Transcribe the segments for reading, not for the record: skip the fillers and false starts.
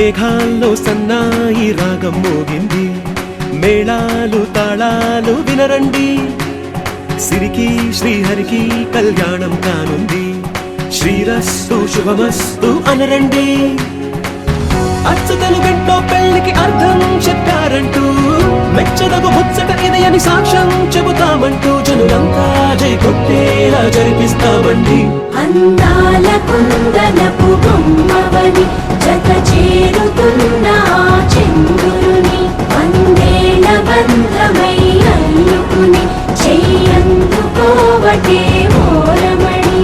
మేఘాల్లో సన్నాయి రాగం మోగింది, మేళాలు తాళాలు వినరండి, సిరికి శ్రీహరికి కళ్యాణం కానుంది, శ్రీరస్తు శుభమస్తు అనరండి. అచ్చతలు గంటో పెళ్లికి అర్థం చెప్పారంటూ, మెచ్చదగు ముచ్చట ఇది అని సాక్ష్యం చెబుతామంటూ, జనులంతా జై కొట్టేలా జరిపిస్తామండి. అందాల కుందనపు బొమ్మవని జత చేరుతున్న చంద్రుని, వందేల బంధమై అల్లుకుని చెయ్యందుకోవటే ఓరమణి.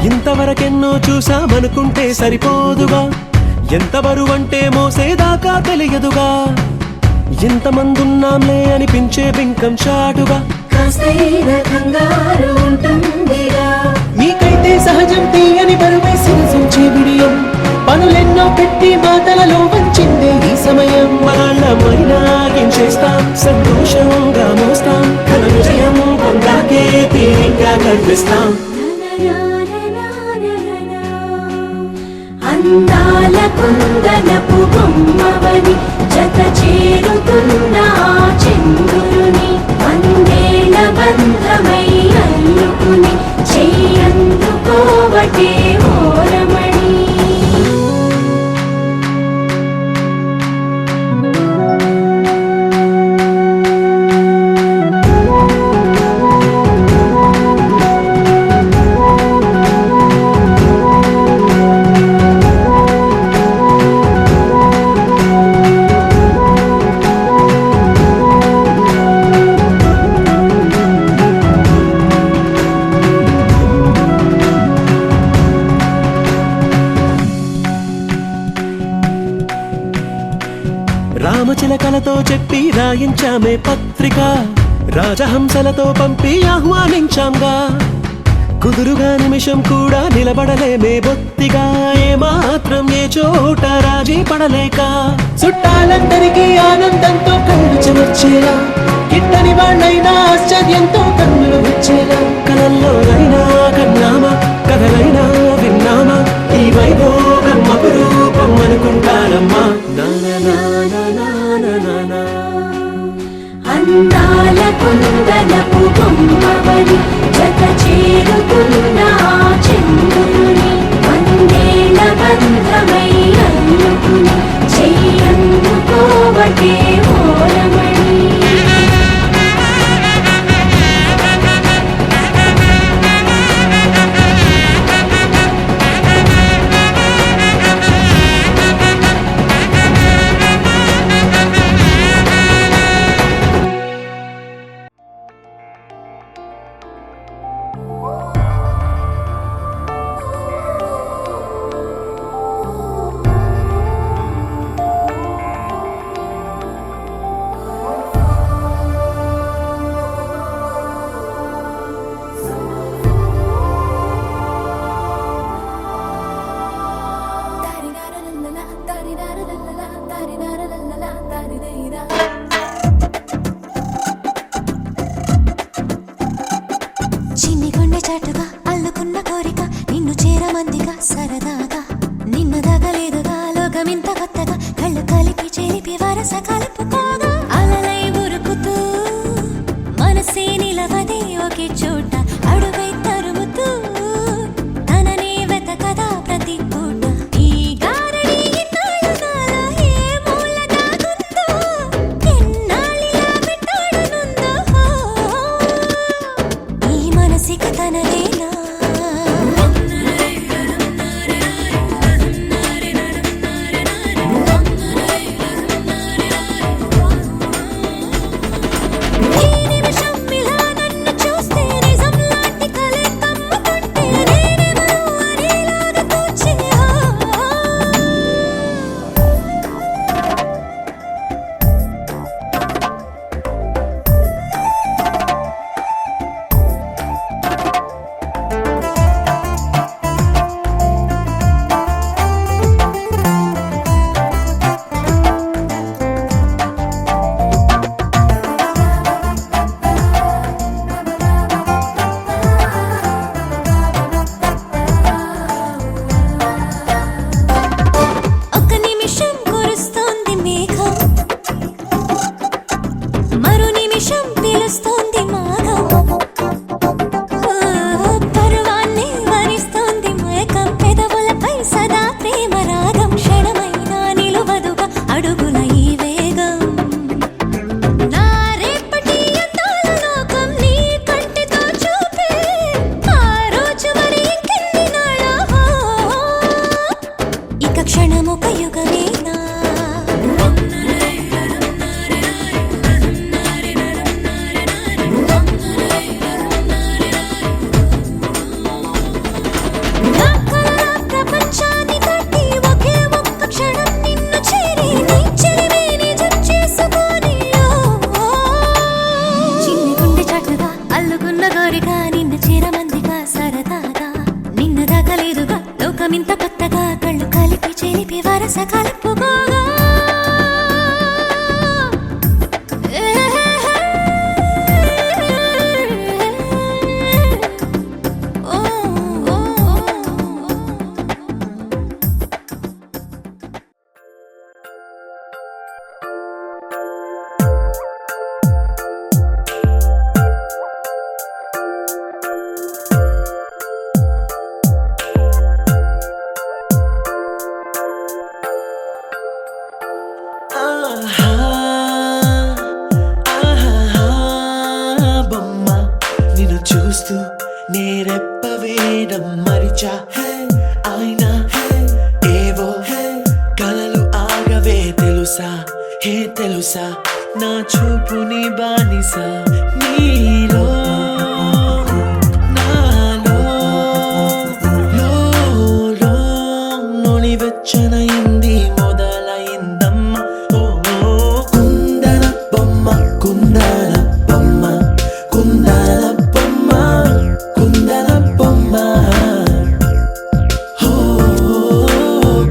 ఇంతవరకెన్నో చూసామనుకుంటే సరిపోదుగా, ఎంత బరువంటే మోసేదాకా తెలియదుగా, ఎంతమందున్నాంలే అనిపించే బింకం చాటుగా, మీకైతే సహజం తీయని బరువై సిరసించే బిడియం, పనులెన్నో పెట్టి మాటలలో వంచిందే ఈ సమయం. వాళ్ళమైనా ఏం చేస్తాం, సంతోషంగా మోస్తాం, ఘన విజయం పొందాకే తీరిగ్గా కనిపిస్తాం. అందాల కుందనపు బొమ్మవని జత చేరుతున్న చంద్రుని, వందేల బంధమై అల్లుకుని చెయ్యందుకోవటే ఓరమణి. రామచిలకలతో చెప్పి రాయించామే పత్రిక, రాజహంసలతో పంపి ఆహ్వానించాంగా, కుదురుగా నిమిషం కూడా నిలబడలేమే బొత్తిగా, ఏమాత్రం ఏ చోట రాజీ పడలేక, చుట్టాలందరికీ ఆనందంతో కళ్ళు చెమర్చేలా, కిట్టని వాళ్ళైనా ఆశ్చర్యంతో కన్నులు వచ్చేలా, కలల్లోనైనా కన్నామా కథలైనా విన్నామా, ఈ వైభోగం అపురూపం అనుకుంటానమ్మా. అందాల కుందనపు బొమ్మవని జత చేరుతున్న చంద్రుని, వందేల బంధమై అల్లుకుని చెయ్యందుకోవటే ఓరమణి. నేరెప్పవేయడం మరిచా అయినా ఏవో కలలు ఆగవే తెలుసా తెలుసా నా చూపుని బానిసా నీలో నాలో లో నొలి వెచ్చనయింది మొదలైందమ్మ ఓ కుందన బొమ్మ కుందన బొమ్మ కుందన బొమ్మ కుందన బొమ్మ ఓ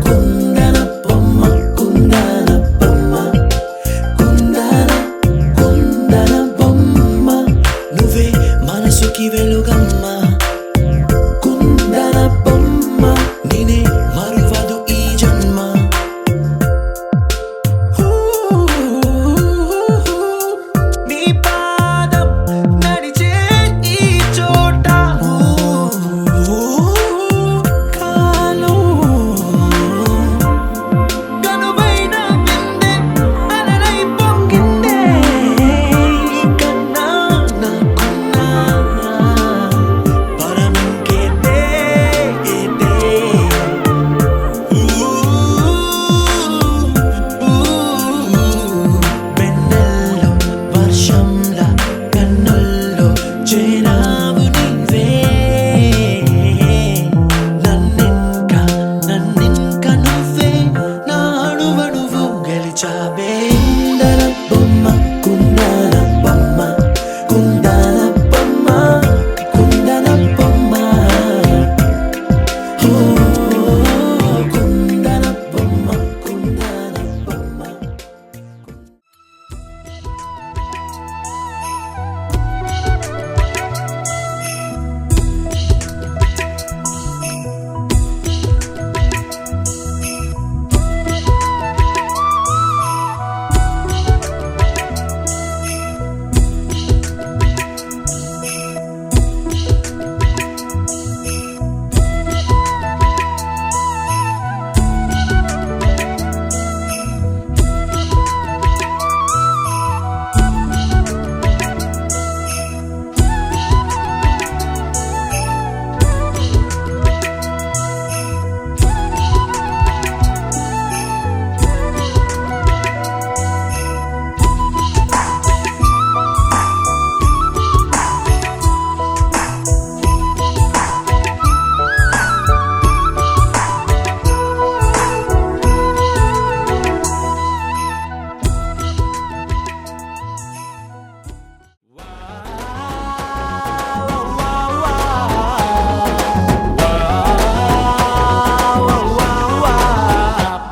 కుందన బొమ్మ కుందన బొమ్మ కుందన బొమ్మ నువ్వే మనసుకి వెలుగమ్మ కుందన బొమ్మ నేనే మరువదు ఈ జన్మ నీ పాదం నడిచే ఈ చోట కాలం కనువైన విందే అలలై పొంగిందే కన్నా నాకున్నా పరమింకేదే వెన్నెల్లో వర్షంలా కన్నుల్లో చేరావు నీవే నన్నింక నువ్వే నా అణువణువు గెలిచావే కుందన బొమ్మ కుందన బొమ్మ కుందన బొమ్మ కుందన బొమ్మ ఓ కుందన బొమ్మ కుందన బొమ్మ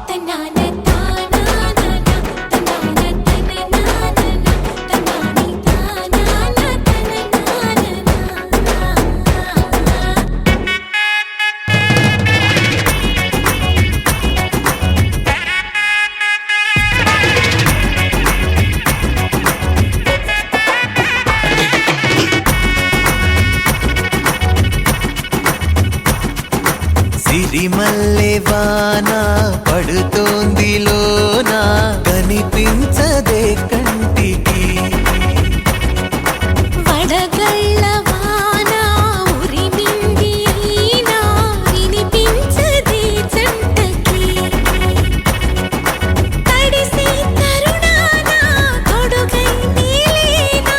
తన్నాన తానానా తన్నాన తననానా తన్నాని తానానా సిరిమల్లె వాన పడుతోంది లోన కనిపించదే కంటికి వడగళ్ళ వాన ఉరిమింది అయినా వినిపించదే జంటకి తడిసి తరుణాన తొడుగై నీలేనా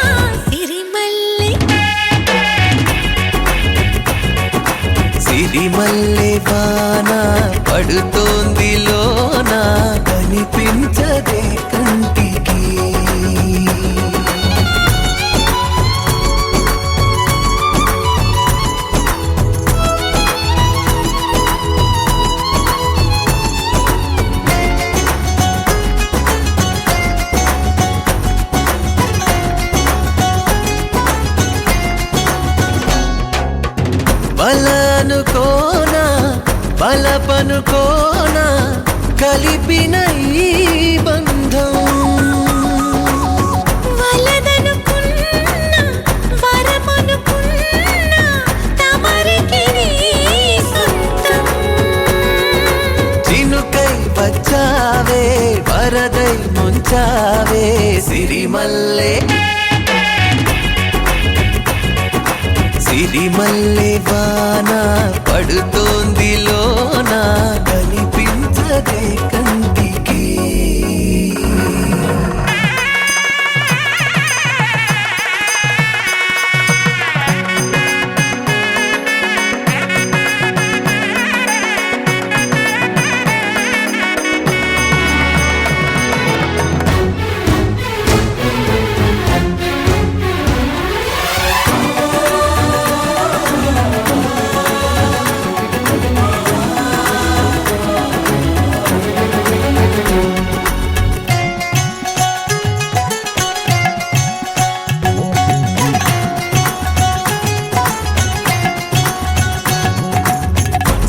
సిరిమల్లె వాన పడుతోంది లోన కనిపించదే కంటికి బలనుకోనా బలపనుకోనా కలిపిన ఈ బంధం వలదనుకున్నా వరమనుకున్నా తమరికి నీ సొంతం చినుకై వచ్చావే వరదై ముంచావే సిరిమల్లె సిరిమల్లె వాన పడుతోంది లోన కనిపించదే కంటికి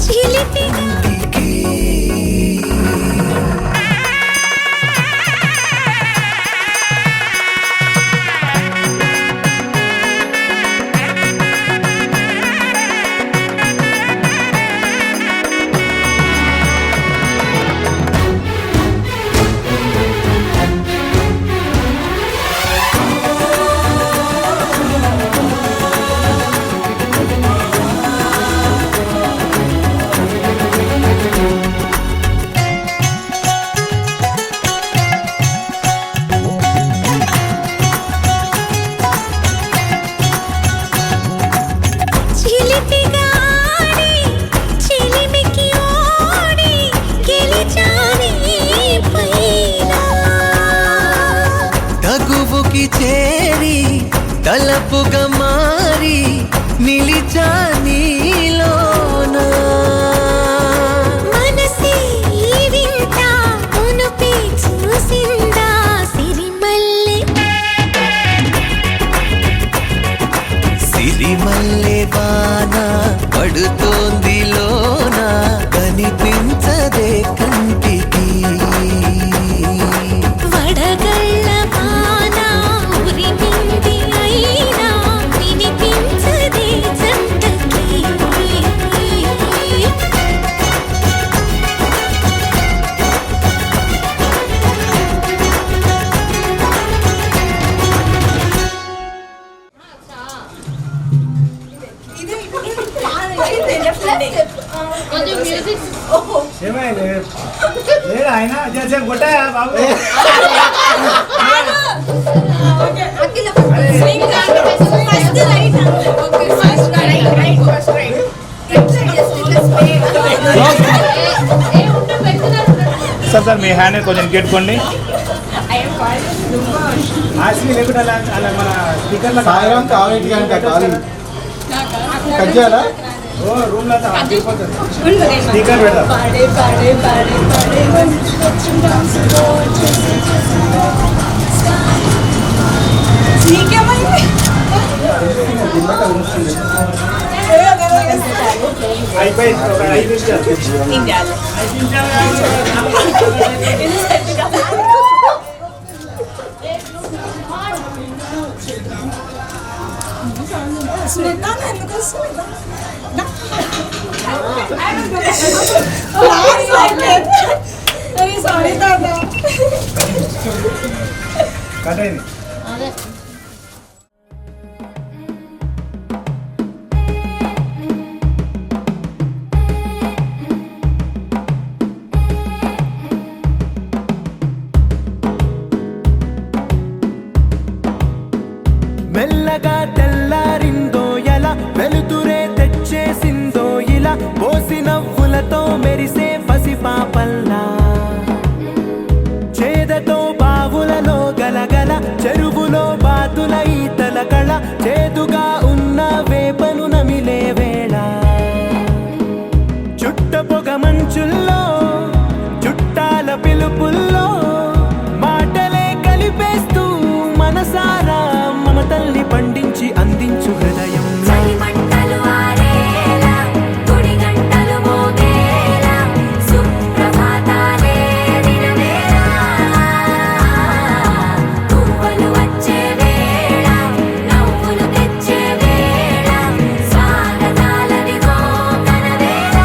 చిలిపిగా చిలిపిగా ఆడి చిలిమికి ఓడి గెలిచాని పైన తగువుకి చేరి తలపుగా మారి నిలిచా నీలోన మనసే వింత ఉనుపి చూసిందా సిరిమల్లె సిరిమల్లె వాన పడుతోంది లోన కనిపించదే కంటికి వడగళ్ళ వాన ఉరిమింది అయినా వినిపించదే జంటకి ఏమైంది లేదు ఆయన సేపు కొట్టాయా బాబు సార్ మీ హ్యాండ్ కొంచెం పెట్టుకోండి ఆశీ లేకుండా అలా మన స్పీకర్లో సాయంత్రం కావాలి గంట కావాలి కట్ చేయాలా ఓ రూమ్ లో స్పీకర్ పెడదాం అయిపోయింది ఒక 5 నిమిషాలు కట్ అయింది మెల్లగా తెల్లారిందో ఎలా వెలుతురే తెచ్చేసిందో ఇలా పోసి నవ్వులతో మెరిసే పసిపాపల్లా చేదతో బావులలో గలగల చెరువులో బాతుల ఈతల కళ చేదుగా ఉన్న వేపను నమిలే వేళ చుట్ట పొగ మంచుల్లో చుట్టాల పిలుపుల్లో మాటలే కలిపేస్తూ మనసారా మమతల్ని పండించి అందించు హృదయం చలిమంటలు ఆరేలా గుడి గంటలు మోగేలా సుప్రభాతాలే దినవేళ పువ్వులు వచ్చే వేళ నవ్వులు తెచ్చే వేళ స్వాగతాలదిగో కనవేళ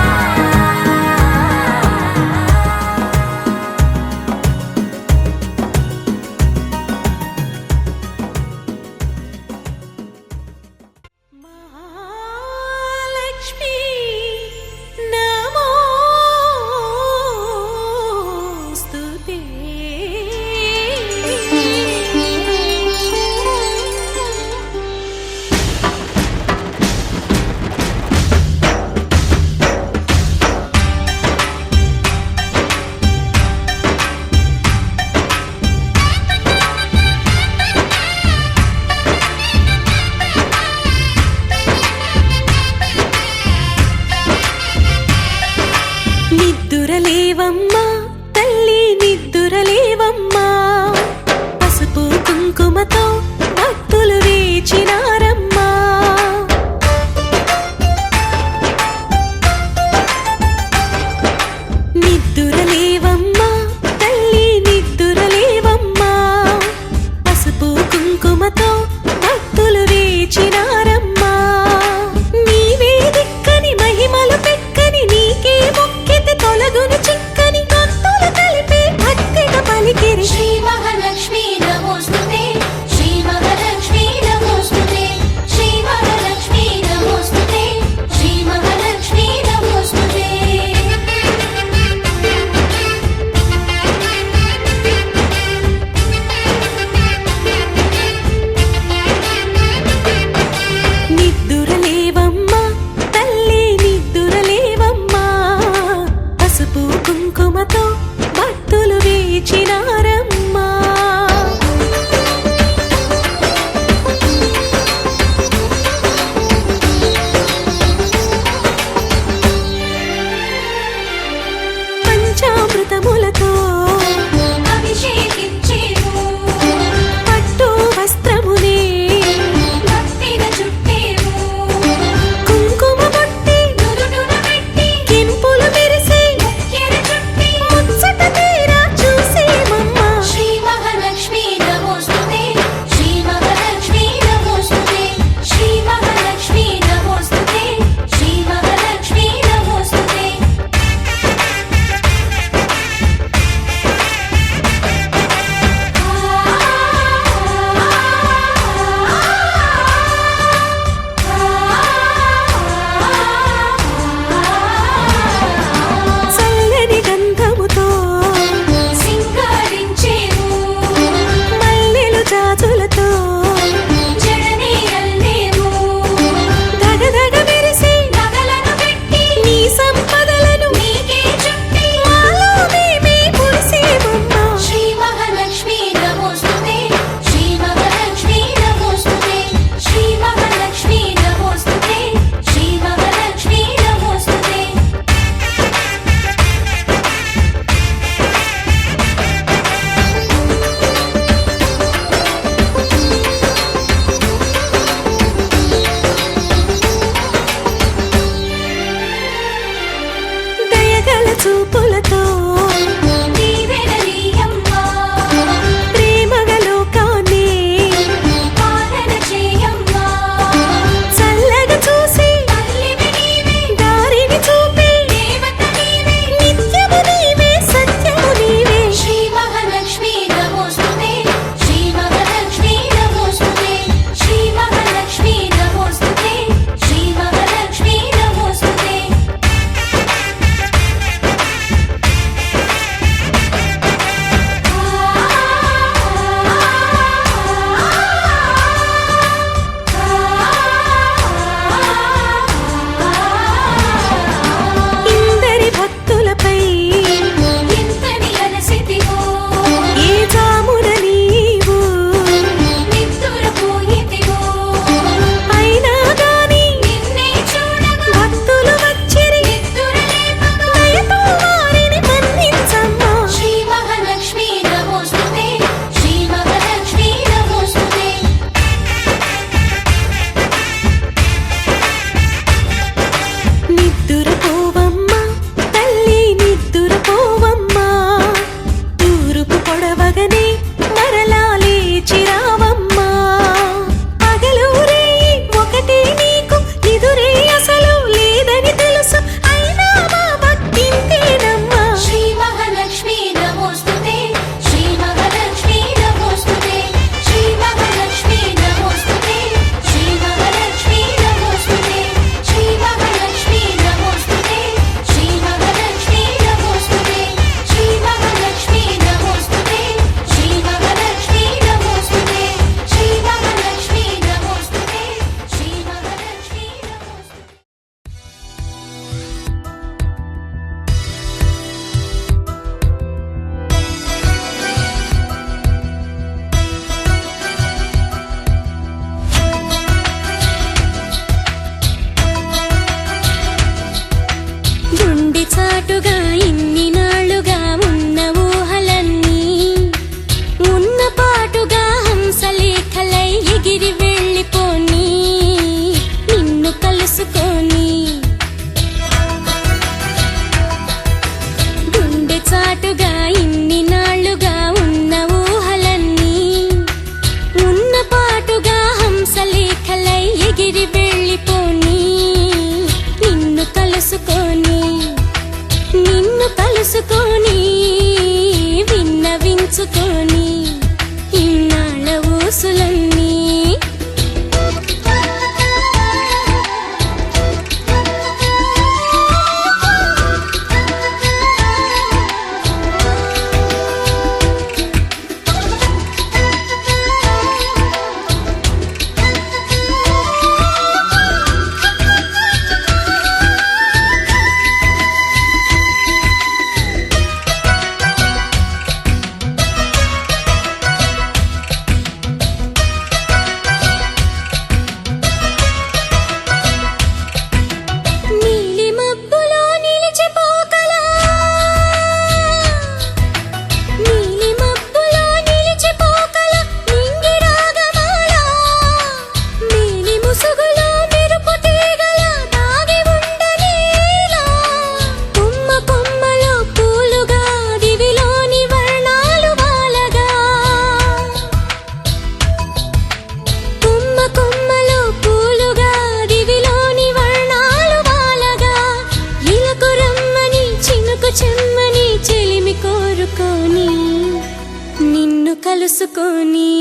కలుసుకొని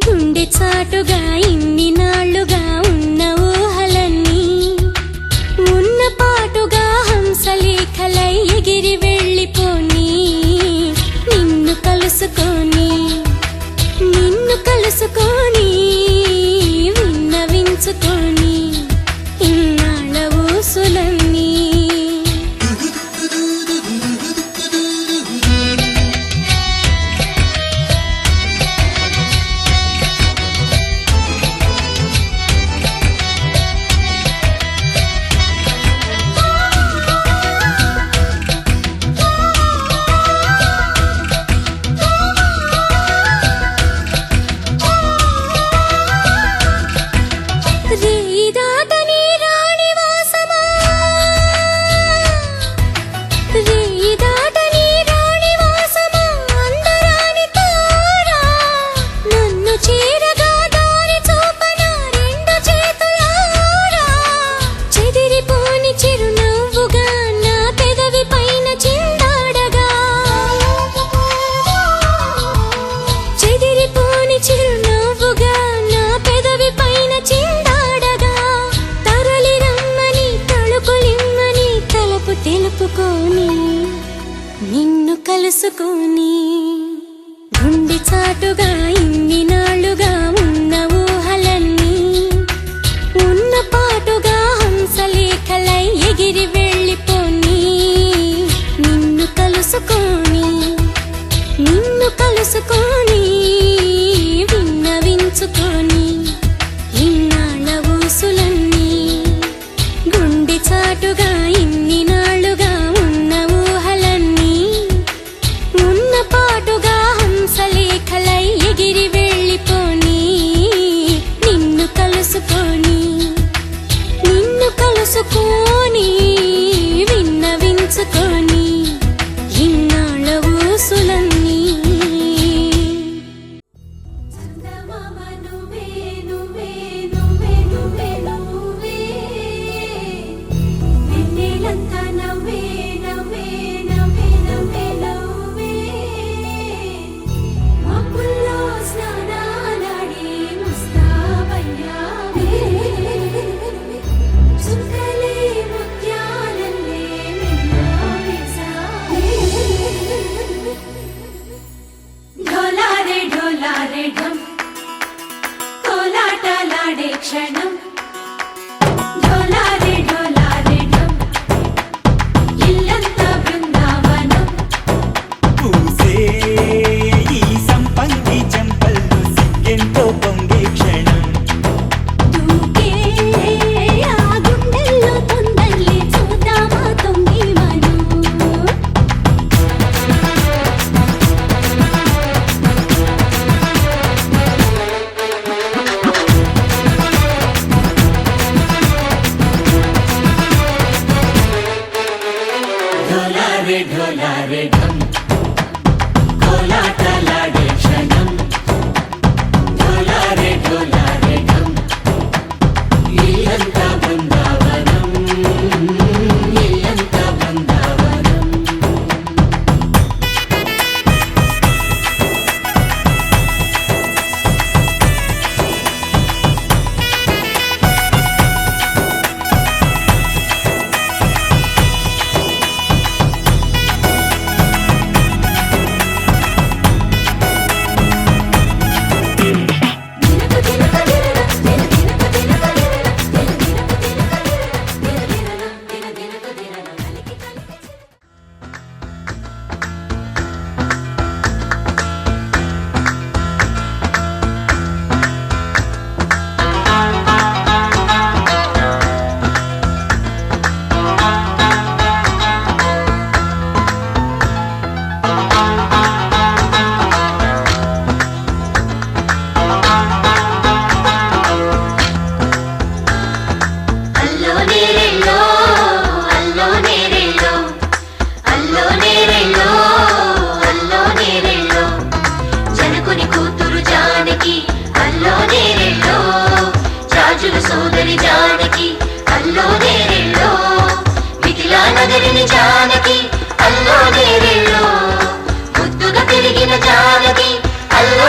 గుండె చాటుగా ఇన్ని నాళ్లుగా ఉన్న ఊహలన్నీ ఉన్న పాటుగా హంసలేఖలై ఎగిరి వెళ్ళిపోని నిన్ను కలుసుకొని విన్నవించుకొని ఇన్నాళ్ళ ఊసులన్నీ నిన్ను కలుసుకొని గుండె చాటుగా ఇన్ని నాళ్లుగా ఉన్న ఊహలన్నీ ఉన్న పాటుగా హంసలేఖలై ఎగిరి వెళ్ళిపోని నిన్ను కలుసుకొని విన్నవించుకొని ఇన్నాళ్ళ ఊసులన్నీ గుండె చాటుగా ఇన్ని నాళ్లుగా ఉన్న ఊహలన్నీ ఉన్న పాటుగా హంసలేఖలై ఎగిరి వెళ్ళిపోని నిన్ను కలుసుకొని విన్నవించుకొని ఇన్నాళ్ళ ఊసులన్నీ చందమామ నువ్వే నువ్వే నువ్వే నువ్వే నువ్వే వెన్నెలంతా నవ్వే నవ్వే నవ్వే నవ్వే నవ్వే మబ్బుల్లో స్నానాలాడి ముస్తాబయ్యావే చుక్కలే ముత్యాలల్లే మిన్నావేశావే ఢోలారే ఢోలారే ఢమ్ కోలాటలాడే క్షణం ఢోలారే ఢోలారే ఢమ్ ఇల్లంతా బృందావనం పూసే ఈ సంపంగి చెంపల్లో సిగ్గెంతో పొంగే క్షణం దూకే ఆ గుండెల్లో తొందల్లి చూద్దామా తొంగి మను ఢోలారే ఢోలారే ఢమ్ కోలాటలాడే క్షణం ఢోలారే ఢోలారే ఢమ్ ఇల్లంతా బృందావనం ఇల్లంతా బృందావనం జానకి అల్లో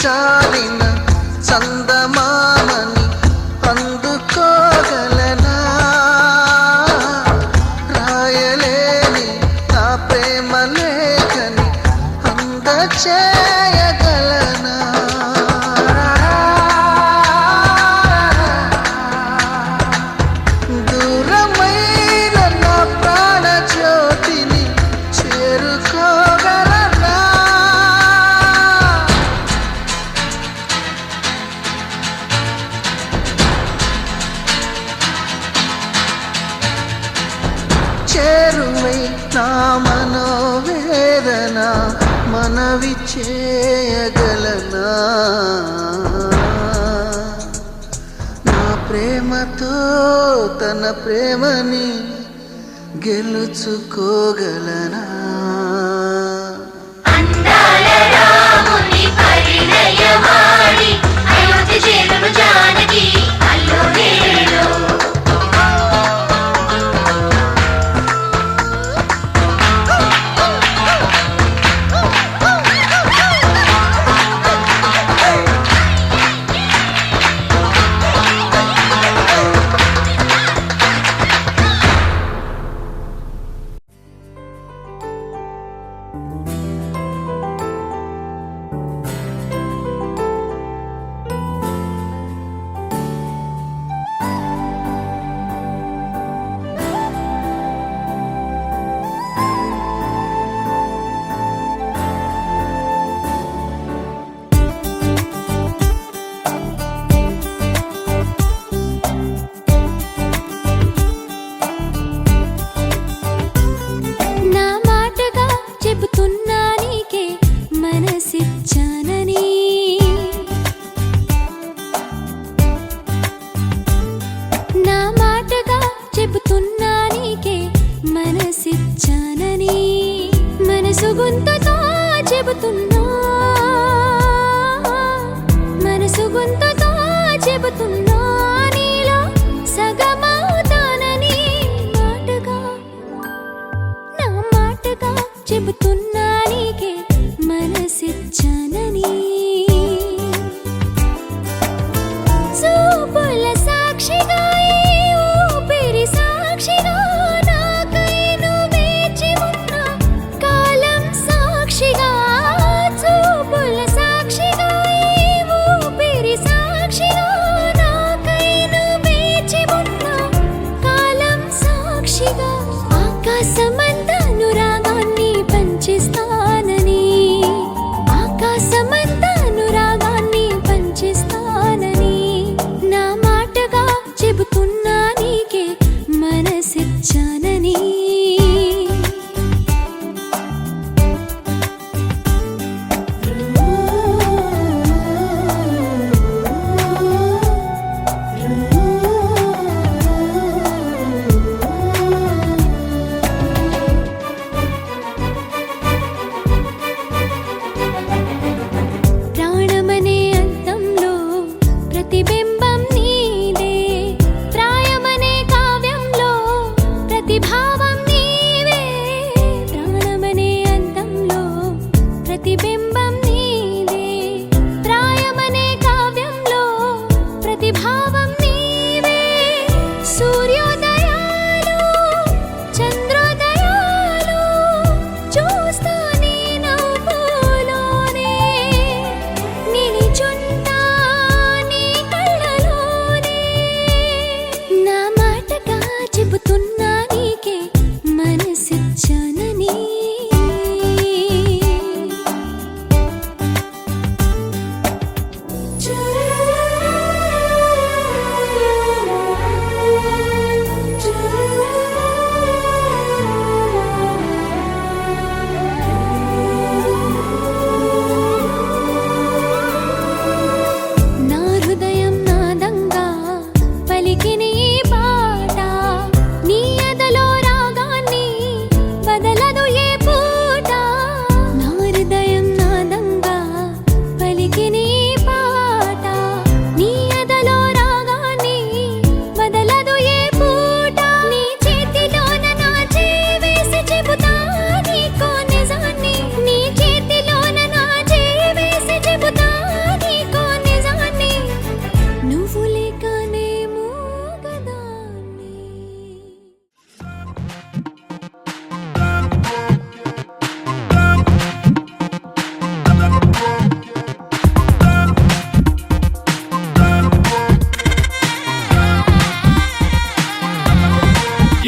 జారిన చందమామని అందుకోగలనా రాయలేని నా ప్రేమ లేఖని అందచేయగలనా దూరమైన నా ప్రాణ జ్యోతిని చేరుకోగలనా చేరువై నా మనోవేదన మనవి చేయగలనా నా ప్రేమతో తన ప్రేమని గెలుచుకోగలనా అందాల రాముని పరిణయమాడి అయోధ్య చేరును జానకి అల్లో నేలో నా మాటగా చెబుతున్నా నీకే మనసిచ్చానని నా మాటగా చెబుతున్నా నీకే మనసిచ్చానని మనసు గొంతుతో చెబుతున్నా మనసు గొంతుతో చెబుతున్నా నీలో సగమవుతానని మాటగా నా మాటగా చెబుతున్నా నీకే మనసిచ్చానని చూపుల సాక్షిగా ఈ ఊపిరి సాక్షిగా నాకై నువ్వు వేచి ఉన్నా కాలం సాక్షిగా చూపుల సాక్షిగా ఈ ఊపిరి సాక్షిగా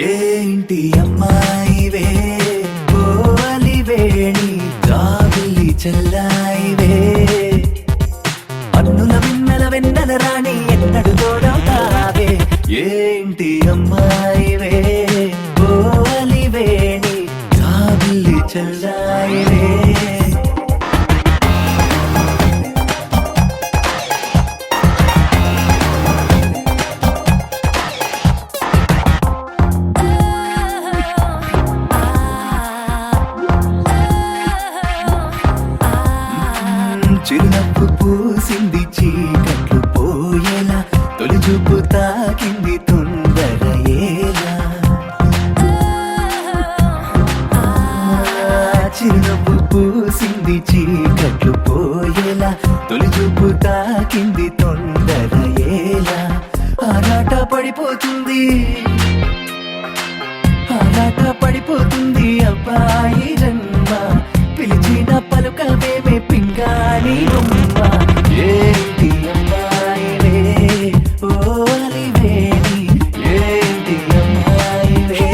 ఏంటి అమ్మాయివే కోవలి వేణి జాబిల్లి చెల్లాయివే అన్నుల విన్నల వెన్నెల రాణి ఎన్నడు తోడవుతావే ఏంటి అమ్మాయివే కోవలి వేణి జాబిల్లి చెల్లాయివే చిరునవ్వు పూసింది చీకట్లు పోయేలా తొలి చూపు తాకింది తొందర ఏలా చిరునవ్వు పూసింది చీకట్లు పోయేలా తొలి చూపు తాకింది తొందర ఏలా ఆరాట పడిపోతుంది ఆరాట పడిపోతుంది అబ్బాయి జన్మ పిలిచిన పలుకవేమే పింగాణి బొమ్మ ఏంటి అమ్మాయివే ఓ అలివేణి ఏంటి అమ్మాయివే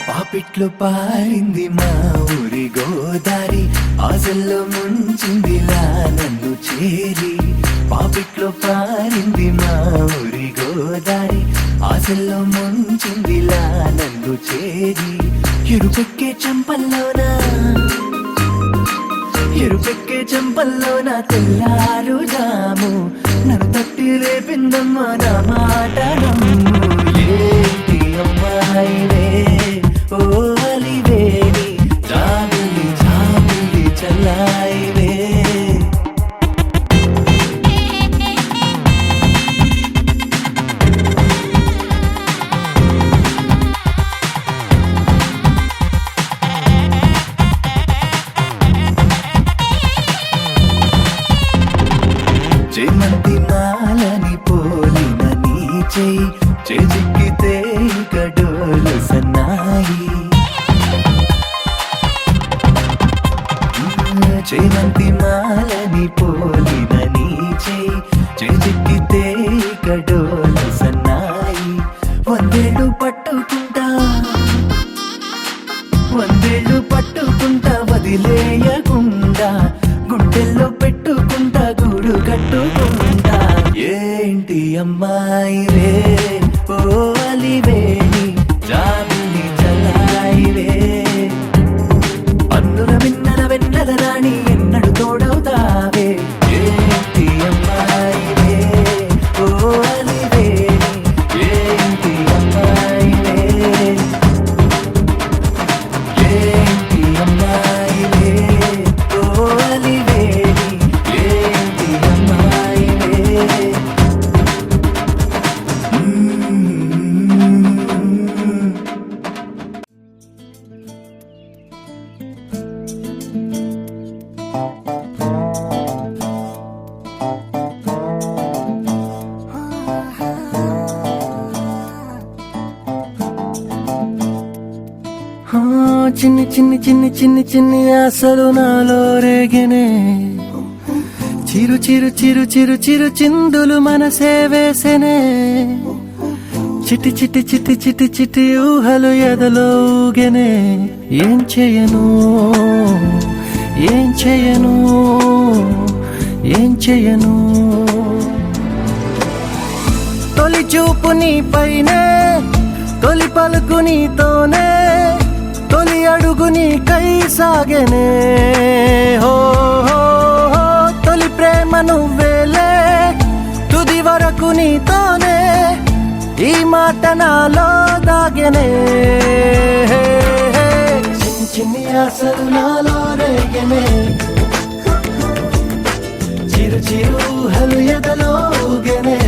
పాపిట్లో పారింది మా ఊరి గోదారి ఆశల్లో ముంచిందిలా నన్ను చేరి పాపిట్లో పారింది మా ఊరి గోదారి ఆశల్లో ముంచిందిలా నన్ను చేరి ఎరుపెక్కే చెంపల్లోన తెల్లారు జాము నన్ను తట్టి లేపిందమ్మా నా మాట నమ్ము ఏంటి అమ్మాయివే ఓ అలివేణి జాబిలి జాబిలి చల్లాయివే చేమంతి మాలని పోలిన నీ చేయి చేజిక్కితే గడోలు సన్నాయి చేమంతి మాలని పోలిన నీ చేయి చేజిక్కితే గడోలు సన్నాయి వందేళ్ళు పట్టుకుంటా వదిలేయకుండా గుండెల్లో పెట్టుకుంటా గూడు కట్టుకుంటా ఏంటి అమ్మాయివే ఓ అలివేణి జాబిలి చల్లాయివే అన్నుల వెన్నెల రాణి ఎన్నడు తోడవుతావే ఏంటి అమ్మాయివే ఓ అలివేణి ఏంటి అమ్మాయివే ఏంటి అమ్మాయివే ఓ అలివేణి ఏంటి అమ్మాయివే చిన్ని ఆశలు నాలో రేగనే చిరు చిందులు మనసే వేసెనే చిట్టి ఊహలు ఎదలో ఊగెనే ఏం చేయను తొలి చూపు నీ పైనే తొలి పలుకు నీతోనే తొలి అడుగు నీకై సాగెనే హో హో హో తొలి ప్రేమ నువ్వేలే తుది వరకు నీతోనే ఈ మాట నాలో దాగెనే చిన్ని ఆశలు నాలో రేగెనే చిరు ఊహలు ఎదలో ఊగెనే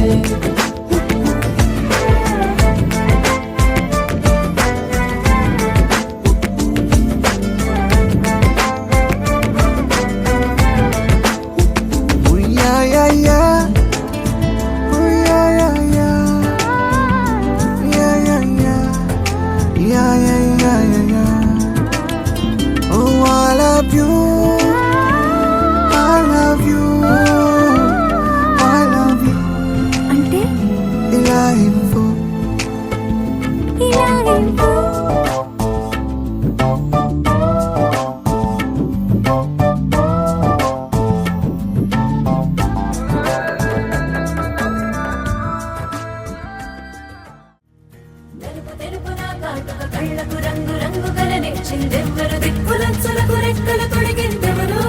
పాటుగా కళ్ళకు రంగు రంగు కలనిచ్చిందెవ్వరు దిక్కులచ్చులకు రెక్కలు తొడిగిందెవరు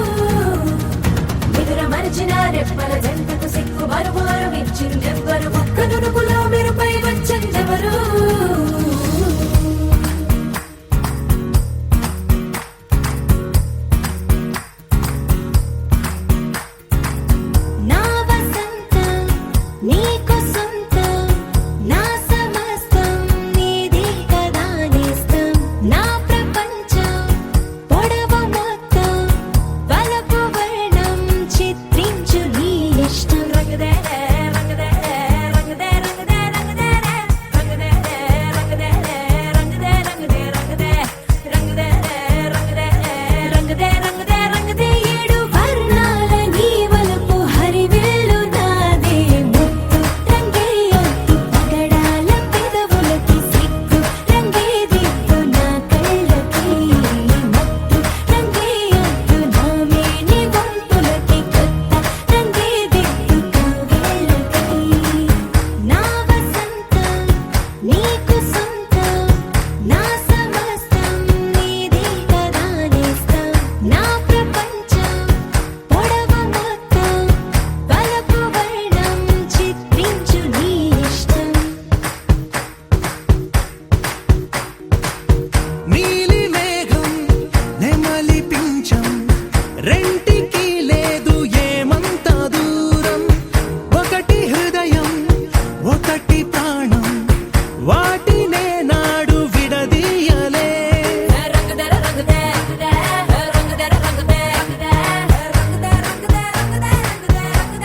నిదుర మరిచిన రెప్పల జంటకు సిక్కు మరుమారు ఇచ్చిందెవ్వరు ఒక్క దుడుకులో మెరుపై వచ్చిందెవరు నా వసంతం నీకు సొంతం నా సమస్తం నీది కదా నేస్తం నా ప్రపంచం పొడవు మొత్తం వలపు వర్ణం చిత్రించు నీ ఇష్టం రంగదే రంగదే రంగదే రంగదే రంగదే రంగదే రంగదే రంగదే రంగదే రంగదే రంగదే రంగదే రంగదే రంగదే రంగదే ఏడు వర్ణాల నీ వలపు హరివేలు నాదే ముత్తు రంగే ఒత్తు పగడాల పెదవులకి సిగ్గు రంగే దిద్దు నా కళ్ళకి మత్తు రంగే ఒత్తు నా మేని వంపులకి కొత్త రంగే దిద్దు కవ్వేళ్ళకి నా వసంతం నీకు సొంతం నా సమస్తం నీది కదా నేస్తం నా ప్రపంచం పొడవు మొత్తం వలపు వర్ణం చిత్రించు నీ ఇష్టం నీలి మేఘం నెమలి పించం రెంటికి లేదు ఏమంత దూరం ఒకటి హృదయం ఒకటి ప్రాణం వాటినే నాడు విడదీయలే రంగదే రంగదే రంగదే రంగదే రంగదే రంగదే రంగదే రంగదే రంగదే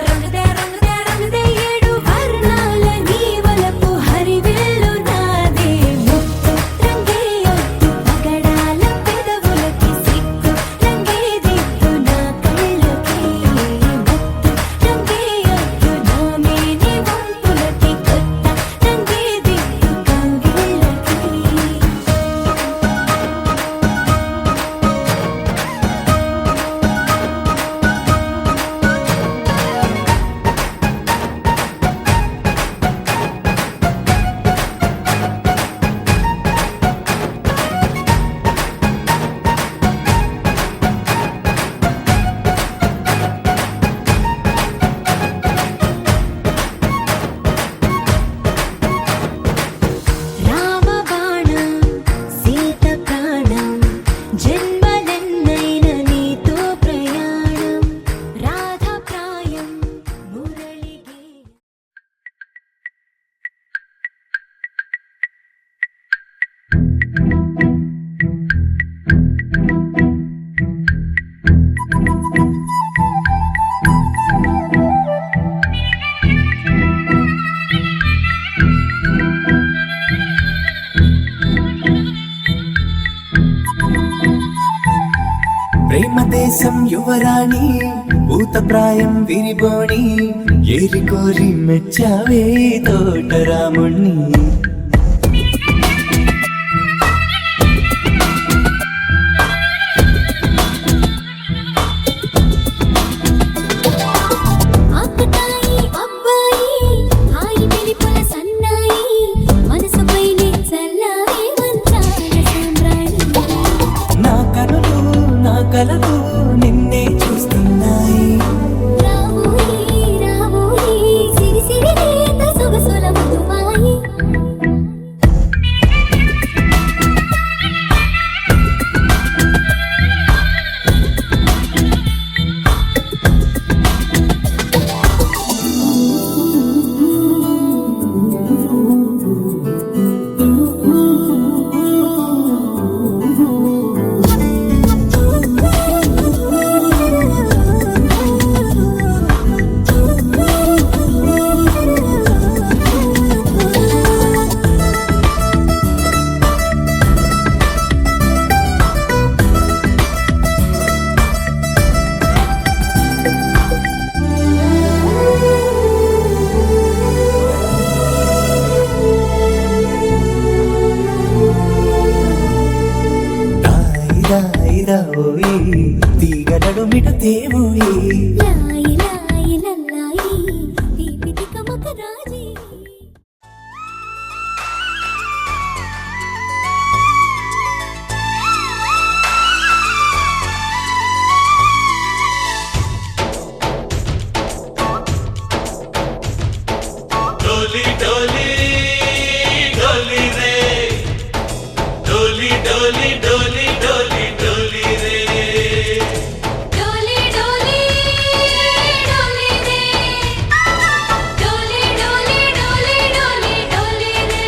రంగదే రంగదే రంగదే ఏడు వర్ణాల నీ వలపు హరివేలు నాదే ముత్తు రంగే ఒత్తు పగడాల పెదవులకి సిగ్గు రంగే దిద్దు నా కళ్ళకి మత్తు రంగే ఒత్తు నా మేని వంపులకి కొత్త రంగే దిద్దు కవ్వేళ్ళకి రామబాణం సీత ప్రాణం జన్మలెన్నైన నీతో ప్రయాణం రాధా ప్రాయం మురళిగే ప్రేమ దేశం యువరాణి భూతప్రాయం విరిబోణి ఏరి కోరి మెచ్చావే తోటరాముణ్ణి ఆకతాయి అబ్బాయి హాయి పిలిపుల సన్నాయి మనసుపైనే చల్లారే మంత్రాల సామ్రాణి నా కనులు నా కలలు నిన్నే చూస్తున్నాయి రావోయి రావోయి సిరి సిరి లేత సొగసుల మధుమాయి डोली डोली डोली रे डोली डोली डोली डोली डोली रे डोली डोली डोली रे डोली डोली डोली डोली डोली रे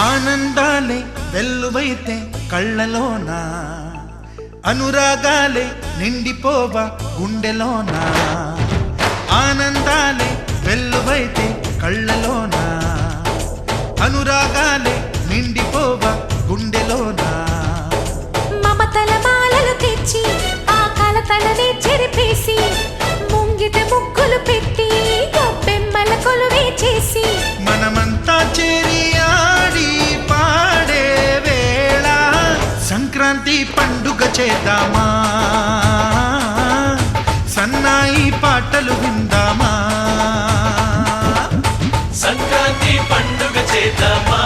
ఆనందాలే వెల్లువైతే కళ్ళలోన అనురాగాలే నిండిపోవా గుండెలోన ఆనందాలే వెల్లువైతే కళ్ళలోన అనురాగాలే నిండిపోవా గుండెలోన మమతల మాలలు తెచ్చి ఆ కలతలనే చెరిపేసి ముంగిట ముగ్గులు పెట్టి గొప్పెమ్మల కొలువే చేసి మనమంతా చేరి ఆడి పాడే వేళ సంక్రాంతి పండుగ చేద్దామా సన్నాయి పాటలు విందామా సంక్రాంతి పండుగ చేద్దామా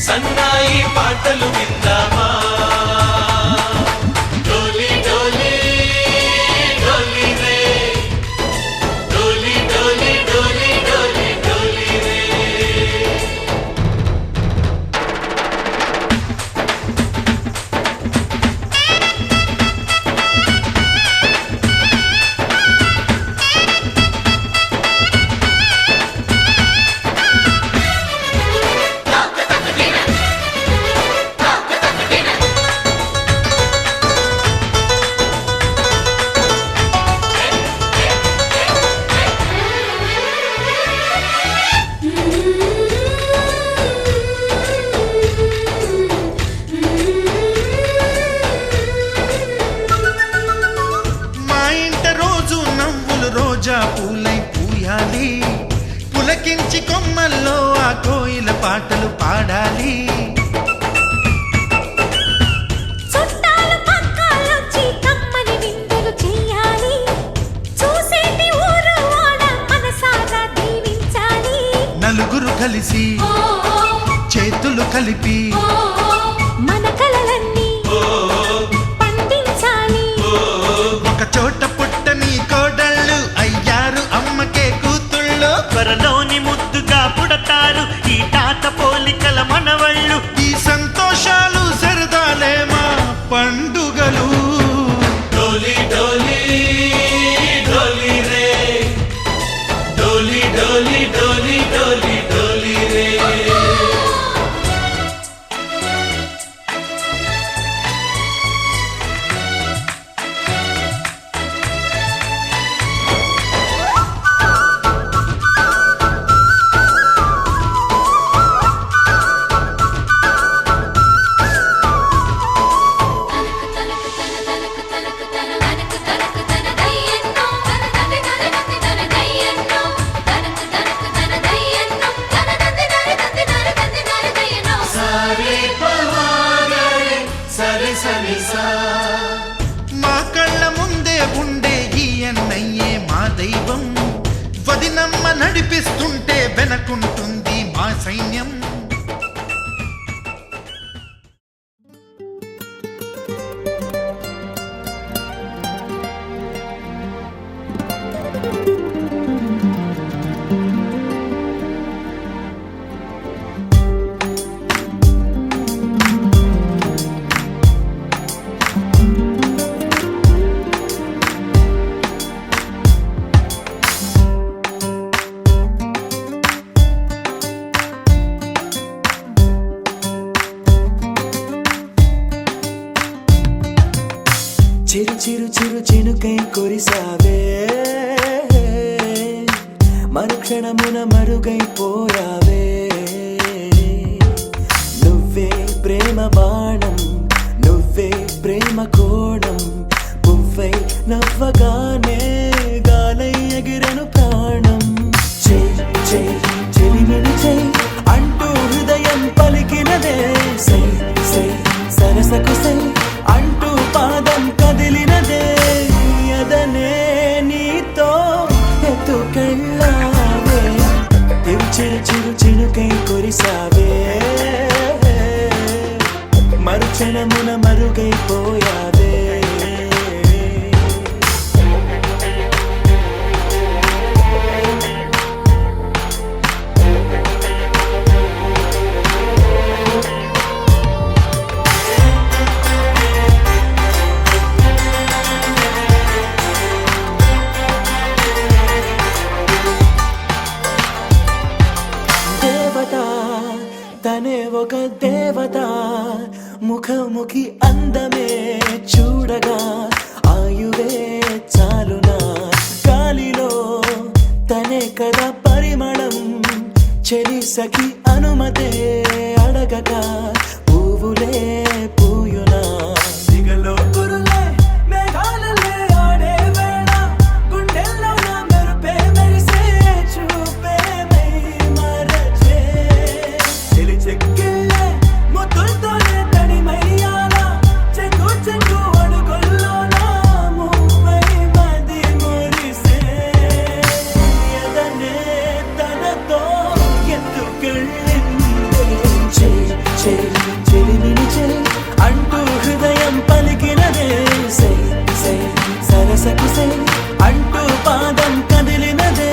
సన్నాయి పాటలు విందామా డోలి డోలి డోలి రే డోలి డోలి డోలి డోలి డోలి రే మా ఇంట రోజు నవ్వులు రోజా పూలై పూయాలి పులకించి కొమ్మల్లో ఆ కోయిల పాటలు పాడాలి చుట్టాలు పక్కాలొచ్చి కమ్మని విందులు చెయ్యాలి చూసేటి ఊరు వాడ మనసారా దీవించాలి నలుగురు కలిసి చేతులు కలిపి మన కలలన్నీ పండించాలి ఒక చోట పుట్టని కోడళ్ళు అయ్యారు అమ్మకే కూతుళ్ళు త్వరలోని ముద్దుగా పుడతారు ఈ తాత పోలికల మనవళ్ళు ఈ సంతోషాలు సరదాలే మా పండుగలు డోలి డోలి డోలి రే డోలి డోలి డోలి డోలి డోలి రే సరి సరి సా మా కళ్ళ ముందే ఉండే ఈ అన్నయ్యే మా దైవం వదినమ్మ నడిపిస్తుంటే వెనకుంటుంది మా సైన్యం చిరు చిరు చిరు చినుకై కురిసావే మరుక్షణమున మరుగైపోయావే నువ్వే ప్రేమ బాణం నువ్వే ప్రేమ కోణం పువ్వై నవ్వగానే గాలై ఎగిరెను ప్రాణం చెలిమిని చెయ్ అంటూ హృదయం పలికినదే సై సై సరసకు సై అంటూ పాదం కదిలినదే అదనే నీతో ఎత్తుకెళ్ళావే చిరు చిరు చినుకై కురిసావే మరుక్షణమున మరుగైపోయావే తననే చూడగా ఆయువే చాలునా గాలిలో తనే కదా పరిమళం చెలి సఖి అనుమతే అడగక పువ్వులే పూయునా దిగలో గురులే మేఘాలలే ఆడే వేళ గుండెల్లో నా మెరుపే మెరిసే చూపే మై మరచే చెలి చెక్కిళ్ళే ముద్దులతోనే తడిమయ్యాలా చెంగు చెంగు అడుగుల్లో నా ముప్పై మది మురిసే ఎదనే తనతో అంటూ హృదయం పలికినదే సై సై సరసకు సై అంటూ పాదం కదిలినదే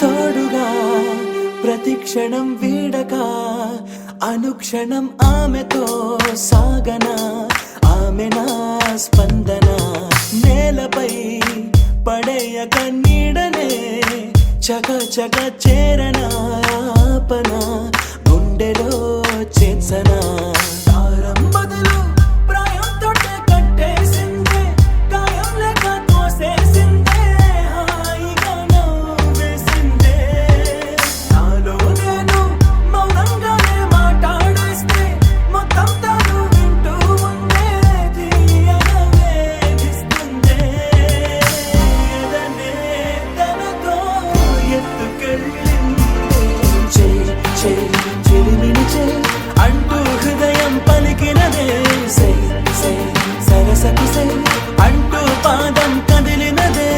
తోడుగా ప్రతిక్షణం వీడక అనుక్షణం ఆమెతో సాగన ఆమె నా స్పందన నేలపై పడేయక నీడనే చక చక చేరన ఆపన గుండెలో చేర్చన దారం బదులు ప్రాయంతో కట్టేసిందే గాయం లేక తోసేసిందే హాయిగా నవ్వేసిందే నాలో నేను మౌనంగానే మాట్లాడేస్తే మొత్తం తాను వింటూ ఉండే తీయగా వేధిస్తుందే ఎదనే తనతో ఎత్తుకెళ్ళిందే చెలిమిని అంటూ హృదయం పలికినదే సై సై సరసకు సై అంటూ పాదం కదిలినదే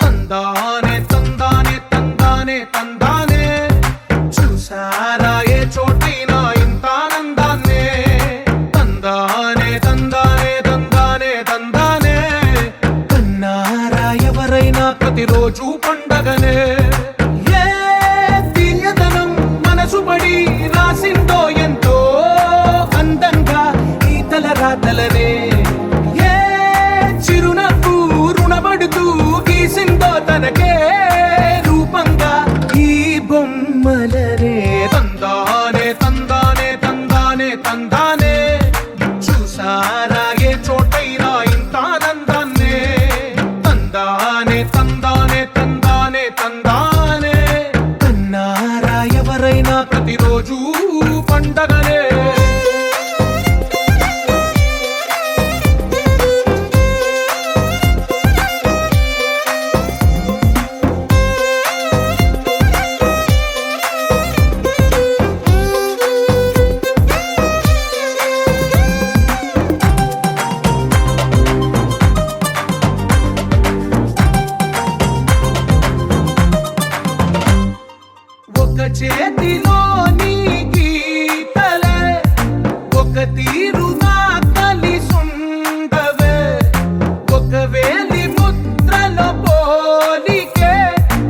తందానే తందానే తందానే తందానే చూసారా ఏ చోటైనా ఇంత ఆనందాన్నే తందానే తందానే తందానే తందానే కన్నారా ఎవరైనా ప్రతిరోజు పండగనే ఏ తీయదనం మనసు పడి రాసిందో ఎంతో అందంగా ఈ తలరాతలనే ఏ చిరునవ్వు రుణపడుతూ గీసిందో తనకే రూపంగా ఈ బొమ్మలనే తందానే తందానే తందానే తందానే చూసారా ఏ చోటైనా ఇంత ఆనందాన్నే తందానే తందానే తందానే తందానే కన్నారా ఎవరైనా ప్రతిరోజు పండగనే ఒక చేతిలో నీ గీతలే ఒక తీరుగా కలిసుండవే ఒక వేలి ముద్రలో పోలికే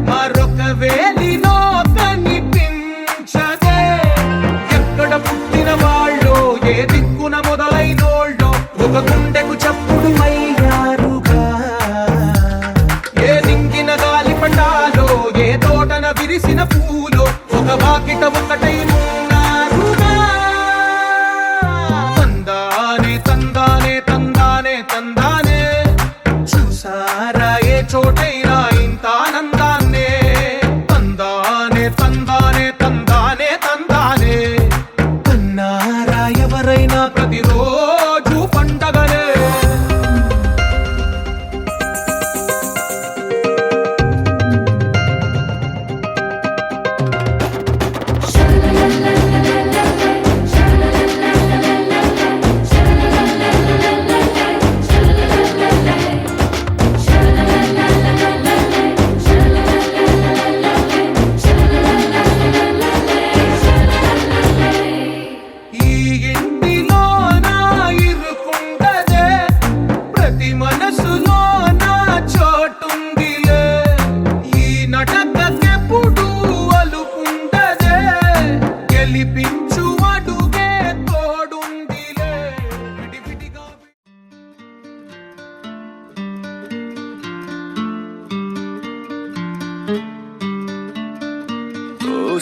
మరొక వేలిలో కనిపించదే ఎక్కడ పుట్టిన వాళ్ళో ఏ దిక్కున మొదలైనోళ్ళో ఒక గుండెకు చప్పుడు అయ్యారుగా ఏ దింగిన గాలి పటాలో ఏ తోటన విరిసిన పూలో ఒక వాకిట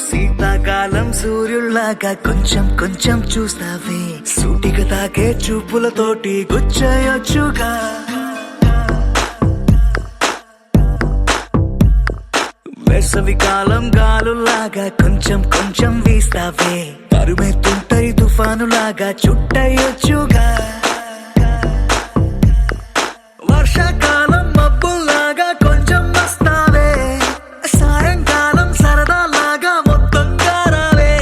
శీతాకాలం సూర్యుల్లాగా కొంచెం కొంచెం చూస్తావే సూటిగా తాకే చూపులతోటి గుచ్చేయొచ్చుగా వేసవి కాలం గాలులాగా కొంచెం కొంచెం వీస్తావే తరుమెత్తుంటరి తుఫానులాగా చుట్టయొచ్చుగా వర్షాకాలం మబ్బుల్లాగా కొంచెం వస్తావే సాయంకాలం సరదాలాగా మొత్తంగా రావే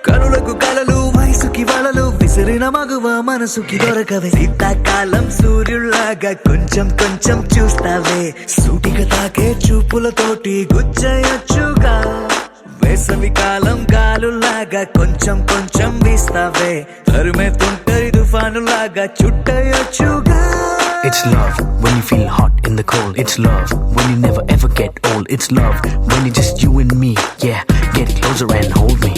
కనులకు కలలు వయసుకి వలలు విసిరిన మగువ మనసుకి దొరకవే శీతాకాలం సూర్యుల్లాగా కొంచెం కొంచెం చూస్తావే సూటిగా తాకే చూపులతోటి గుచ్చేయొచ్చుగా వేసవి కాలం గాలులాగా కొంచెం కొంచెం వీస్తావే తరుమెత్తుంటరి తుఫానులాగా చుట్టయొచ్చుగా It's love when you feel hot in the cold. It's love when you never ever get old. It's love when it's just you and me. Yeah, get closer and hold me.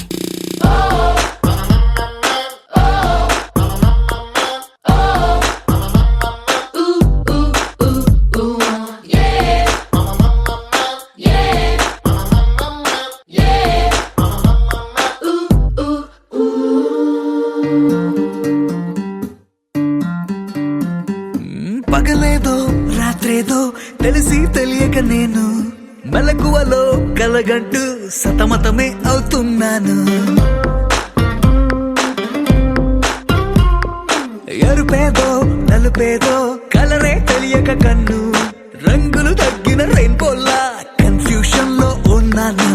పగలేదో రాత్రేదో తెలిసి తెలియక నేను మెలకువలో కలగంటూ సతమతమే అవుతున్నాను ఎరుపేదో నలుపేదో కలరే తెలియక కన్ను రంగులు తగ్గిన రెయిన్బోలా confusion లో ఉన్నాను